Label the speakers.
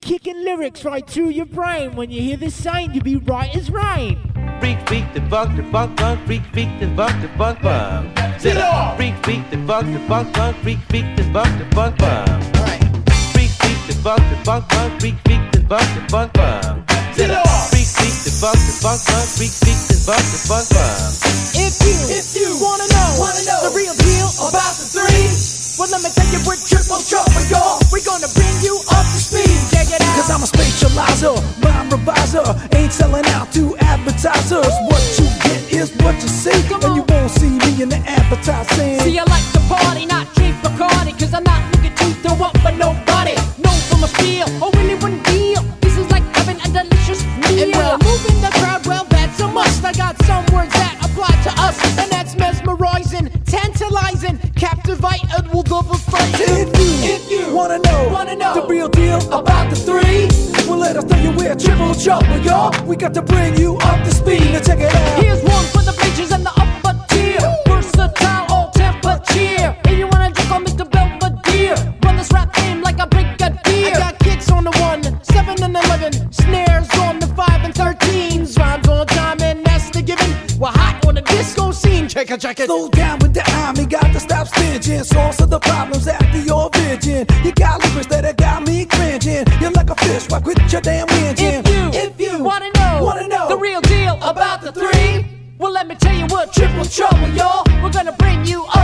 Speaker 1: kicking lyrics right through your brain. When you hear this sound, you'll be right as rain.
Speaker 2: Freak, freak, the funk, freak, freak, the funk,
Speaker 3: Get off!
Speaker 2: Freak, freak, the funk, freak, freak, the funk,
Speaker 3: Right.
Speaker 2: Freak, freak, the funk, freak, freak, the funk,
Speaker 3: Get off!
Speaker 2: Freak, freak, the funk, freak, freak, the funk,
Speaker 1: If you wanna know the real deal
Speaker 3: About the three,
Speaker 1: well, let me tell you, we're triple trouble, y'all. We're gonna bring you up to speed. Check it out.
Speaker 4: Cause I'm a spatializer, rhyme reviser. Ain't selling out to advertisers. What you get is what you see, and you won't see me in the advertising.
Speaker 1: See, I like to party, not drink Bacardi, cause I'm not looking to throw up for nobody. No from a spiel, or really one deal. This is like having a delicious meal. And well, moving the crowd, well, that's a must. I got some words that apply to us, and that's mesmerizing, tantalizing, captivate, and will go for fun.
Speaker 4: If you wanna know the real deal about the three, well, let us tell you we're triple trouble, y'all. We got to bring you up to speed. Now check it out.
Speaker 1: Here's one for the pages and the upper tier. Versatile, all temperature. If you wanna drink on Mr. Belvedere, run this rap game like a brigadier. I got kicks on the 1, 7 and 11, snares on the 5 and 13s, rhymes on time and that's the given. We're hot on the disco scene. Check it.
Speaker 4: Slow down with the army, got to stop stinging. Source of the problems after your vision. You got lyrics that have got me cringing. You're like a fish, why quit your damn engine?
Speaker 1: If you wanna know the real deal about the three, well, let me tell you, we're triple trouble, y'all. We're gonna bring you up